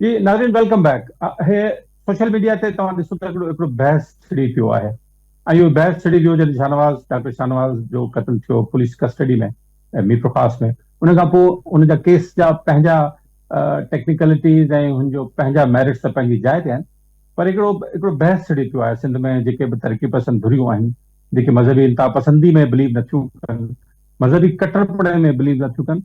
जी नाज़रीन welcome back. हे social media ते तव्हां ॾिसो त हिकिड़ो बहस छिड़ी पियो आहे ऐं इहो बहस छिड़ी पियो जॾहिं डॉक्टर शाहनवाज़ जो क़त्ल थियो पुलिस कस्टडी में मीर प्रकाश में। उन खां पोइ उन जा केस जा पंहिंजा टेक्निकलिटीज़ ऐं हुनजो पंहिंजा मेरिट्स त पंहिंजी जाइ ते आहिनि, पर हिकिड़ो हिकिड़ो बहस छिड़ी पियो आहे सिंध में। जेके बि तरक़ी पसंद धुरियूं आहिनि, जेके मज़हबी इंता पसंदी में बिलीव नथियूं कनि, मज़हबी कट्टरपणे में बिलीव नथियूं कनि,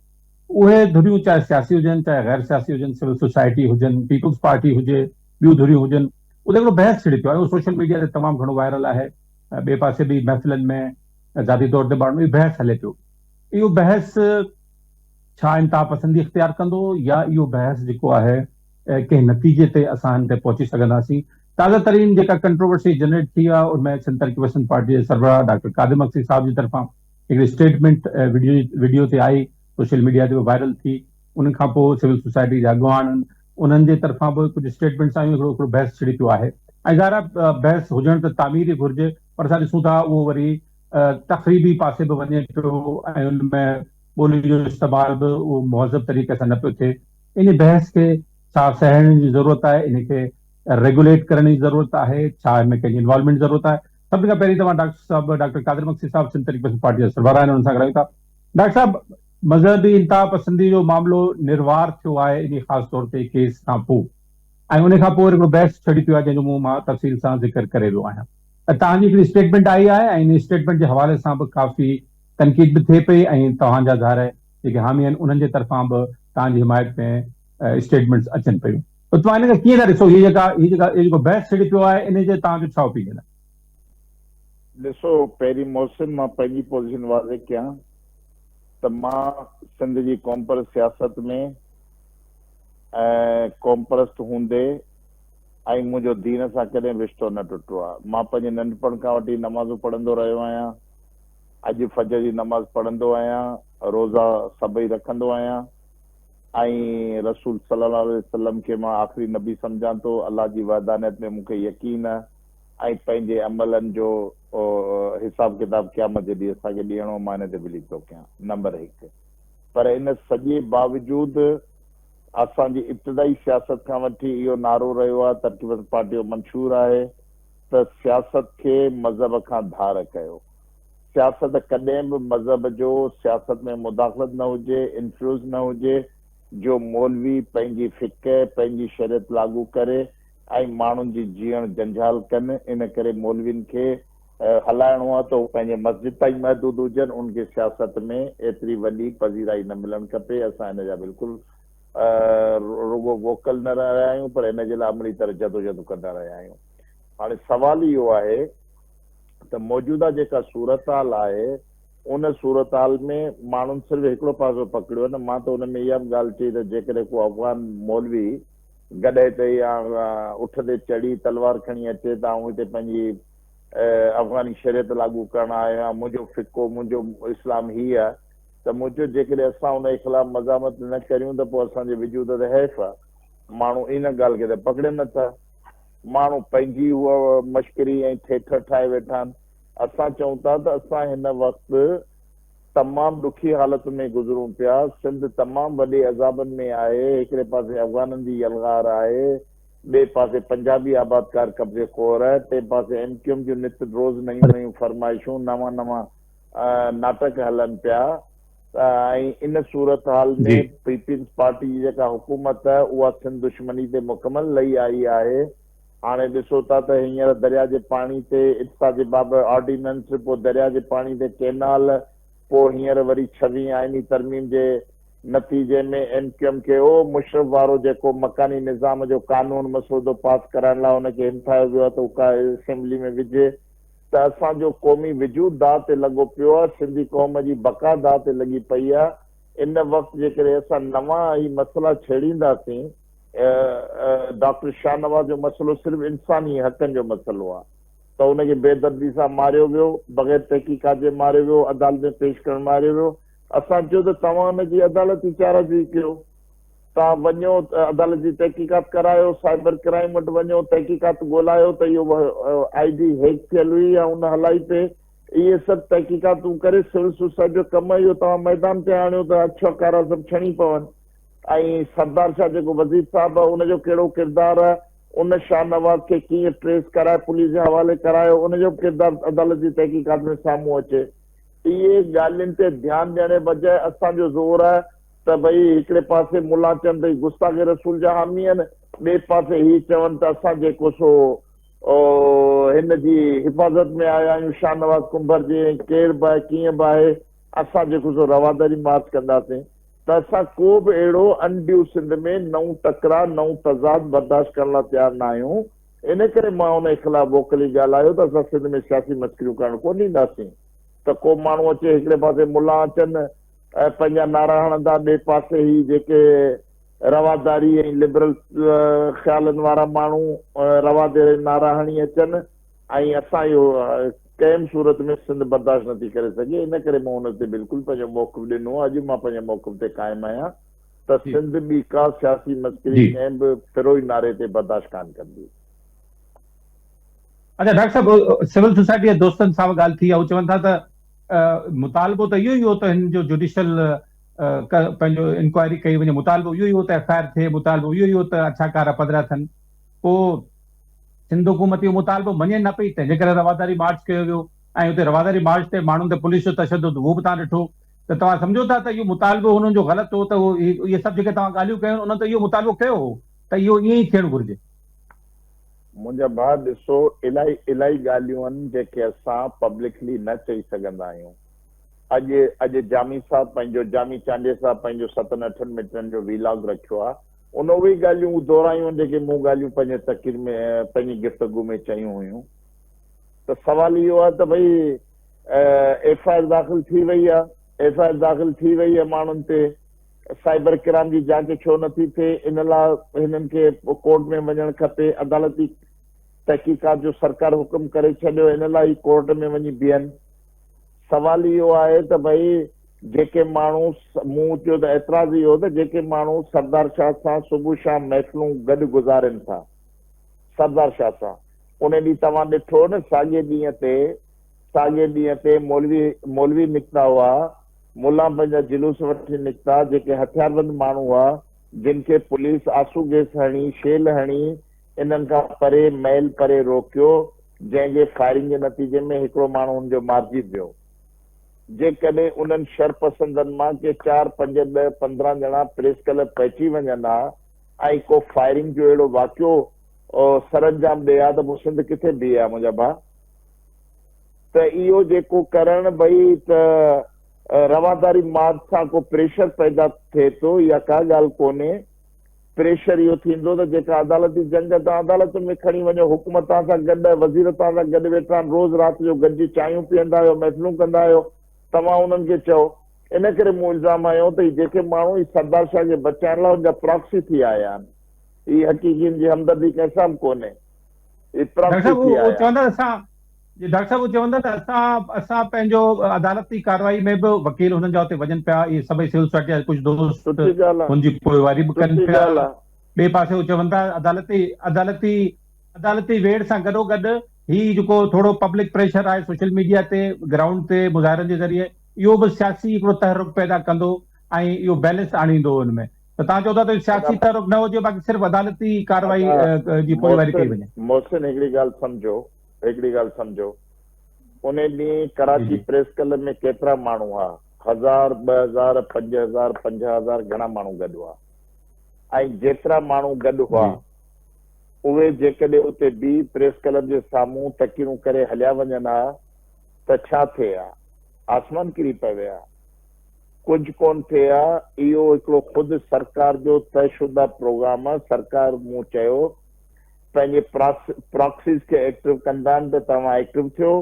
उहे धुरियूं चाहे सियासी हुजनि चाहे गैर सियासी हुजनि, सिविल सोसाइटी हुजनि, पीपुल्स पार्टी हुजे, ॿियूं धुरियूं हुजनि, उते हिकिड़ो बहस छिड़ी पियो आहे। उहो सोशल मीडिया ते तमामु घणो वायरल आहे। ॿिए पासे बि महफ़िलनि में ज़ाती तौर ते माण्हुनि जी बहस हले पियो। इहो बहस छा इंता पसंदी इख़्तियार कंदो, या इहो बहस जेको आहे कंहिं नतीजे ते असां हिन ते पहुची सघंदासीं। ताज़ा तरीन जेका कंट्रोवर्सी जनरेट थी आहे उनमें सिंध तरक़ी पसंद पार्टी जे सरबराह डॉक्टर कादिर मक्सी साहब जी तरफ़ां हिकिड़ी स्टेटमेंट वीडियो ते आई, सोशल मीडिया ते वायरल थी। उन खां पोइ सिविल सोसाइटी जा अॻुवान उन्हनि जे तरफ़ां बि कुझु स्टेटमेंट्स आयूं। हिकिड़ो बहस छिड़ी पियो आहे ऐं ज़ाहिर बहस हुजण त तामीर ई घुरिजे, पर असां ॾिसूं था उहो वरी तक़रीबी पासे बि वञे पियो ऐं उनमें ॿोली जो इस्तेमालु बि उहो मुहज़ब तरीक़े सां न पियो थिए। इन बहस खे छा सहण जी ज़रूरत आहे, इन खे रेगुलेट करण जी ज़रूरत आहे, छा हिन में कंहिंजी इन्वॉल्वमेंट ज़रूरत आहे? सभिनी खां पहिरीं तव्हां डॉक्टर कादिर मक्सी साहब सिंध तरीक़े पसंद पार्टी जा सरबराह आहिनि, हुन सां ॻाल्हायूं था। डॉक्टर साहब, मज़हबी इंता पसंदी जो मामिलो निर्वार थियो आहे इन ख़ासि तौर ते केस खां पोइ, ऐं उन खां पोइ हिकिड़ो बहस छड़ी पियो आहे जंहिंजो मां तफ़सील सां ज़िक्र करे रहियो आहियां। तव्हांजी हिकिड़ी स्टेटमेंट आई आहे ऐं इन स्टेटमेंट जे हवाले सां बि काफ़ी तनक़ीद बि थिए पई ऐं तव्हांजा ज़ाहिर जेके हामी आहिनि उन्हनि जे तरफ़ां बि तव्हांजी हिमायत में स्टेटमेंट्स अचनि पियूं। त तव्हां हिन खे कीअं था ॾिसो? हीअ जेको बहस छड़ी पियो आहे इन जे तव्हांजो छा ओपिनियन आहे? ॾिसो, पहिरीं मोहसिन मां पंहिंजी पोज़ीशन वाज़े कयां त मां सिंध जी क़ौम परस्त सियासत में क़ौम परस्त हूंदे ऐं मुंहिंजो दीन सां कॾहिं रिश्तो न टुटो आहे। मां पंहिंजे नंढपण खां वठी नमाज़ूं पढ़ंदो रहियो आहियां। अॼु फजर जी नमाज़ पढ़ंदो आहियां, रोज़ा सभई रखंदो आहियां ऐं रसूल सल्लल्लाहु अलैहि वसल्लम खे मां आख़िरी नबी सम्झां थो। अलाह जी वहदानियत में मूंखे यकीन आहे ऐं पंहिंजे अमलनि जो हिसाब किताब क़यामत जे ॾींहुं असांखे ॾियणो, मां हिन ते बिलीव थो कयां, नंबर 1। पर इन सॼे बावजूदि असांजी इब्तिदाई सियासत खां वठी इहो नारो रहियो आहे, तरक़ी पसंद पार्टी जो मंशूर आहे त सियासत खे मज़हब खां धार कयो। सियासत कॾहिं बि मज़हब जो सियासत में मुदाख़लत न हुजे, इन्फ्लुएंस न हुजे, जो मौलवी पंहिंजी फिक़ह पंहिंजी शरीयत लागू करे ऐं माण्हुनि जी जीअण जंजाल कनि। इन करे मौलवियुनि खे हलाइणो आहे त उहो पंहिंजे मस्जिद ताईं महदूद हुजनि, उनखे सियासत में एतिरी वॾी पज़ीराई न मिलणु खपे। असां हिन जा बिल्कुलु रुगो वोकल न रहिया आहियूं, पर हिन जे लाइ अमली तरह जदोजहद कंदा रहिया आहियूं। हाणे सुवाल इहो आहे त मौजूदा जेका सूरत हाल आहे उन सूरत हाल में माण्हुनि सिर्फ़ु हिकिड़ो पासो पकड़ियो न। मां त हुन में इहा बि ॻाल्हि चई त जेकॾहिं को अफ़गान मौलवी गॾे ते या उठ ते चढ़ी तलवार खणी अचे त ऐं हिते पंहिंजी अफ़गानी शरीयत लागू करणु आयो आहे, मुंहिंजो फिको मुंहिंजो इस्लाम हीअ आहे, त मुंहिंजो जेकॾहिं असां हुनजे ख़िलाफ़ु मज़ामत न करियूं त पोइ असांजे वजूद ते हैफ़ आहे। माण्हू इन ॻाल्हि खे त पकड़नि नथा। माण्हू पंहिंजी उहा मश्करी ऐं ठेठ ठाहे वेठा आहिनि। असां चऊं था त असां हिन वक़्तु तमामु ॾुखी हालत में गुज़रूं पिया। सिंध तमामु वॾे अज़ाबनि में आहे। हिकिड़े पासे अफ़गाननि जी यलगार आहे, ॿिए पासे पंजाबी आबादकार कब्ज़े खोर आहे, टे पासे MQM जूं नित रोज़ नयूं नयूं फरमाइशूं, नवां नवां नाटक हलनि पिया। ऐं इन सूरत हाल में पीपल्स पार्टी जी जेका हुकूमत आहे उहा सिंध दुश्मनी ते मुकमल लही आई आहे। हाणे ॾिसो था त हींअर दरिया जे पाणी ते इफ्ता जे बाबति ऑर्डिनेंस, पोइ दरिया जे पाणी ते कैनाल, पोइ हींअर वरी 26 आइनी तरमीम जे नतीजे में MQM खे उहो मुशरफ वारो जेको मकानी निज़ाम जो कानून मसौदो पास कराइण लाइ हुनखे हिमथायो वियो आहे त उहा असेंबली में विझे, त असांजो क़ौमी वजूद दाव ते लॻो पियो आहे, सिंधी क़ौम जी बका दाव ते लॻी पई आहे। इन वक़्तु जेकॾहिं असां नवां ही मसइला छेड़ींदासीं, डॉक्टर शाहनवाज़ जो मसइलो सिर्फ़ु इंसानी हक़नि जो मसइलो आहे, त हुनखे बेदर्दी सां मारियो वियो, बग़ैर तहक़ीक़ात जे मारियो वियो, अदालत में पेश करणु मारियो वियो। असां चयो त तव्हां हुनजी अदालती चाराजोई कयो, तव्हां वञो अदालत जी तहक़ीक़ात करायो, साइबर क्राइम वटि वञो, तहक़ीक़ात ॻोल्हायो त इहो ID हैक थियल हुई या हुन हलाई पे, इहे सभु तहक़ीक़ातूं करे सिविल सोसाइटी जो कमु इहो तव्हां मैदान ते आणियो त अछा कारा सभु छणी पवनि। ऐं सरदार शाह जेको वज़ीर साहब आहे उनजो कहिड़ो किरदारु आहे, उन शाहनवाज़ खे कीअं ट्रेस कराए पुलिस जे हवाले करायो, उनजो किरदारु अदालती तहक़ीक़ात में साम्हूं अचे। इहे ॻाल्हियुनि ते ध्यानु ॾियण जे बजाए असांजो ज़ोर आहे त भई हिकिड़े पासे मुला चवनि त गुस्ताखे रसूल जा हामी आहिनि, ॿिए पासे ही चवनि त असां जेको सो हिन जी हिफ़ाज़त में आया आहियूं शाहनवाज़ कुंभर जे, केरु बि आहे कीअं बि आहे, असां जेको सो रवादारी मार्च कंदासीं। त असां को बि अहिड़ो अनड्यू सिंध में नऊं टकराव नऊं तज़ाद बर्दाश्त करण लाइ तयारु न आहियूं। इन करे मां उन ख़िलाफ़ वोकली ॻाल्हायो त असां सिंध में सियासी मस्करियूं करणु कोन ॾींदासीं। त को माण्हू अचे हिकिड़े पासे मुला अचनि ऐं पंहिंजा नारा हणंदा, ॿिए पासे ही जेके रवादारी ऐं लिबरल ख़्यालनि वारा माण्हू रवादे नारा हणी अचनि, ऐं असां इहो कंहिं बि सूरत में सिंध बर्दाश्त नथी करे सघे। इन करे मां हुन ते बिल्कुलु पंहिंजो मौक़िफ़ ॾिनो। अॼु मां पंहिंजे मौक़िफ़ ते क़ाइमु आहियां त सिंध ॿी का सियासी मस्करी कंहिं बि फिरोई नारे ते बर्दाश्त कान कंदी। अच्छा डॉक्टर साहब, सिविल सोसाइटी जे दोस्तनि सां ॻाल्हि थी आहे, उहे चवनि था त मुतालबो त इहो ई हो त हिन जो जुडिशियल पंहिंजो इंक्वायरी कई वञे, मुतालबो इहो ई हो त एफआईआर थिए, मुतालबो इहो ई हो त अछा कारा पधरा थियनि। पोइ सिंध हुकूमत इहो मुतालबो मञे न पई, तंहिंजे करे रवादारी मार्च कयो वियो, ऐं हुते रवादारी मार्च ते माण्हुनि ते पुलिस जो तशदुद उहो बि तव्हां ॾिठो। त तव्हां सम्झो था त इहो मुतालबो हुननि जो ग़लति हो, त इहे सभु जेके तव्हां ॻाल्हियूं कयूं उन्हनि त इहो मुतालबो कयो हो त इहो ईअं ई थियणु घुरिजे। मुंहिंजा भाउ ॾिसो, इलाही ॻाल्हियूं आहिनि जेके असां पब्लिकली न चई सघंदा आहियूं। अॼु जामी साहब पंहिंजो जामी चांडे साहब पंहिंजो 7-8 मिंटनि जो वीलॉग रखियो आहे, उन उहे ॻाल्हियूं दोहरायूं जेके मूं ॻाल्हियूं पंहिंजे तक़रीर में पंहिंजी गुफ़्तगू में चयूं हुयूं। त सवाल इहो आहे त भई एफआईआर दाख़िल थी वई आहे, माण्हुनि ते साइबर क्राइम जी जांच छो नथी थिए? इन लाइ हिननि खे कोर्ट में वञणु खपे, अदालती तहक़ीक़ात जो सरकार हुकुम करे छॾियो, इन लाइ कोर्ट में वञी बीहनि। सवाल इहो आहे त भई जेके माण्हू, मूं चयो त एतिराज़ इहो त जेके माण्हू सरदार शाह सां सुबुह शाम महफ़िलूं गॾु गुज़ारनि था, सरदार शाह सां, उन ॾींहुं तव्हां ॾिठो न, साॻे ॾींहं ते मौलवी निकिता हुआ, मुला पंहिंजा जुलूस वठी निकिता, जेके हथियारबंद माण्हू हुआ, जिन खे पुलिस आंसू गैस हणी, शेल हणी, इन्हनि खां परे महल परे रोकियो, जंहिंजे फायरिंग जे नतीजे में हिकिड़ो माण्हू हुनजो मारिजी वियो। जेकॾहिं उन्हनि शरपसंदनि मां के 4, 5, 10, 15 ॼणा प्रेस क्लब पहुची वञनि हा ऐं को फायरिंग जो अहिड़ो वाक़ियो सरअंजाम ॾे हा त पोइ सिंध किथे बीहे हा मुंहिंजा भाउ? त इहो जेको करणु भई त रवादारी मार्च सां को प्रेशर पैदा थिए थो, इहा का ॻाल्हि कोन्हे। प्रेशर इहो थींदो त जेका अदालती जंग तव्हां अदालत में खणी वञो, हुकूमत तव्हां सां गॾु, वज़ीर तव्हां सां गॾु वेठा आहिनि, रोज़ राति जो गॾिजी चांहियूं पीअंदा आहियो, महफ़िलूं कंदा आहियो, तव्हां उन्हनि खे चओ। इन करे मूं इल्ज़ाम आयो त जेके माण्हू सरदार शाह खे बचाइण लाइ हुनजा प्रॉक्सी थी आया आहिनि, ही हक़ीक़ियुनि जी हमदर्दी कंहिंसां बि कोन्हे, डॉक्टर साहब वो चवंदा त असां पंहिंजो अदालती कार्रवाई में बि वकील हुननि जा हुते वञनि पिया, इहे सभई सिविल सोसाइटी जा कुझु दोस्त हुनजी पोइवारी बि कनि पिया। ॿिए पासे हू चवनि था अदालती वेड़ सां गॾोगॾु ही जेको थोरो पब्लिक प्रेशर आहे सोशल मीडिया ते, ग्राउंड ते मुज़ाहिरनि जे ज़रिए, इहो बि सियासी हिकिड़ो तहरुक पैदा कंदो ऐं इहो बैलेंस आणींदो हुन में। त तव्हां चओ था त सियासी तहरुक न हुजे, बाक़ी सिर्फ़ु अदालती कार्रवाई जी पोइवारी कई वञे। मोहसिन, हिकिड़ी ॻाल्हि सम्झो, उन ॾींहुं कराची प्रेस क्लब में केतिरा माण्हू हुआ? 1000, 2000, 5000, 50,000 घणा माण्हू गॾु हुआ? ऐं जेतिरा माण्हू गॾु हुआ उहे जेकॾहिं उते बि प्रेस क्लब जे साम्हूं तकीरूं करे हलिया वञनि हा त छा थिए हा? आसमान किरी पए हा? कुझु कोन थिए हा। इहो हिकिड़ो ख़ुदि सरकार जो तयशुदा प्रोग्राम आहे। सरकार मूं चयो पंहिंजे प्रॉक्सीज़ खे एक्टिव कंदा आहिनि त तव्हां एक्टिव थियो,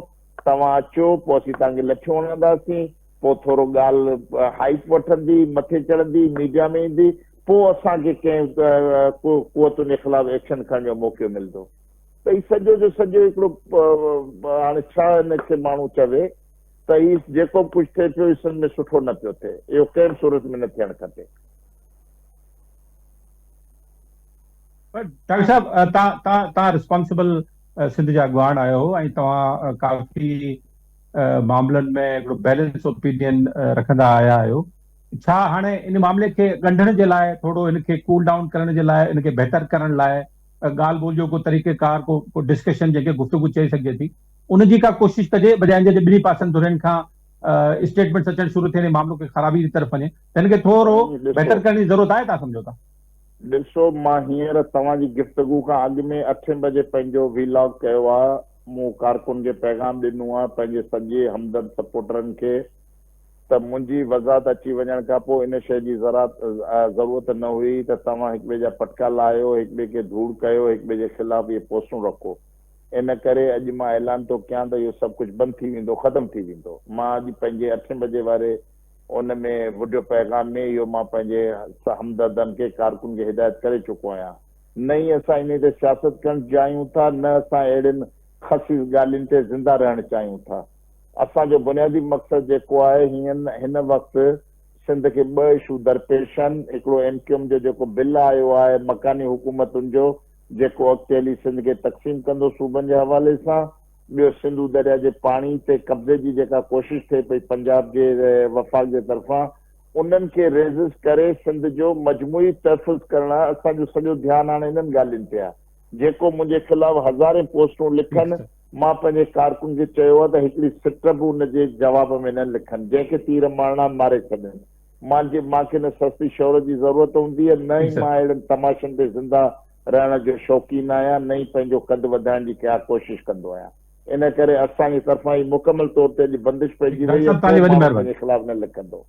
तव्हां अचो, पोइ असीं तव्हांखे लठियूं हणंदासीं, पोइ थोरो ॻाल्हि हाइट वठंदी, मथे चढ़ंदी, मीडिया में ईंदी, पोइ असांखे कंहिं क़ुवतुनि जे ख़िलाफ़ एक्शन खणण जो मौक़ो मिलंदो। त ही सॼो जो सॼो हिकिड़ो हाणे छा हिनखे माण्हू चवे त ही जेको कुझु थिए पियो इसनि में सुठो न पियो थिए, इहो कंहिं सूरत में न थियणु खपे। डॉक्टर साहब, तव्हां रिस्पॉन्सिबल सिंध जा अॻवान आहियो ऐं तव्हां काफ़ी मामलनि में हिकिड़ो बैलेंस ओपिनियन रखंदा आया आहियो। छा हाणे इन मामले खे ॻंढण जे लाइ, थोरो इनखे कूल डाउन करण जे लाइ, इनखे बहितर करण लाइ ॻाल्हि ॿोल जो को तरीक़ेकार, को डिस्कशन जंहिंखे गुफ़्तगू चई सघिजे थी, उनजी का कोशिशि कजे, बजाय जे ॿिन्ही पासनि धुरनि खां स्टेटमेंट्स अचणु शुरू थियनि, मामलो खे ख़राबी जी तरफ़ वञे, त हिनखे थोरो बहितर करण जी ज़रूरत आहे, तव्हां सम्झो था? ॾिसो, मां हींअर तव्हांजी गुफ़्तगू खां अॻु में 8 बजे पंहिंजो वीलॉग कयो आहे। मूं कारकुन खे पैगाम ॾिनो आहे पंहिंजे सॼे हमदर्द सपोर्टरनि खे त मुंहिंजी वज़ाहत अची वञण खां पोइ इन शइ जी ज़रूरत न हुई त तव्हां हिक ॿिए जा पटका लाहियो, हिक ॿिए खे धूड़ कयो, हिक ॿिए जे ख़िलाफ़ इहे पोस्टूं रखो। इन करे अॼु मां ऐलान थो कयां त इहो सभु कुझु बंदि थी वेंदो, ख़तमु थी वेंदो। मां अॼु पंहिंजे 8 बजे वारे उन में वीडियो पैगाम में इहो मां पंहिंजे हमदर्दनि खे, कारकुन खे हिदायत करे चुको आहियां। न ई असां इन ते सियासत करणु चाहियूं था, न असां अहिड़ियुनि ख़सीस ॻाल्हियुनि ते ज़िंदा रहणु चाहियूं था। असांजो बुनियादी मक़सदु जेको आहे, हिन वक़्तु सिंध खे 2 इशू दरपेश आहिनि। हिकिड़ो MQM जो जेको बिल आयो आहे मकानी हुकूमतुनि जो, जेको अॻिते हली सिंध खे तक़सीम कंदो सूबनि जे हवाले सां। ॿियो, सिंधु दरिया जे पाणी ते कब्ज़े जी जेका कोशिशि थिए पई पंजाब जे वफ़ाक़ जे तरफ़ां, उन्हनि खे रेज़िस्ट करे सिंध जो मजमूई तहफ़ुज़ करण आहे। असांजो सॼो ध्यानु हाणे इन्हनि ॻाल्हियुनि ते आहे। जेको मुंहिंजे ख़िलाफ़ हज़ारे पोस्टूं लिखनि, मां पंहिंजे कारकुन खे चयो आहे त हिकिड़ी सिट बि उनजे जवाब में न लिखनि, जंहिंखे तीर मारणा मारे छॾनि। मूंखे न सस्ती शोहरत जी ज़रूरत हूंदी आहे, न ई मां अहिड़नि तमाशनि ते ज़िंदा रहण जो शौक़ीन आहियां, न ई पंहिंजो कदु वधाइण जी क्या कोशिशि कंदो आहियां। इन करे असांजी तरफ़ां ई मुकमल तौर ते अॼु बंदिश पइजी वई आहे, को माण्हू पंहिंजे ख़िलाफ़ न लिखंदो।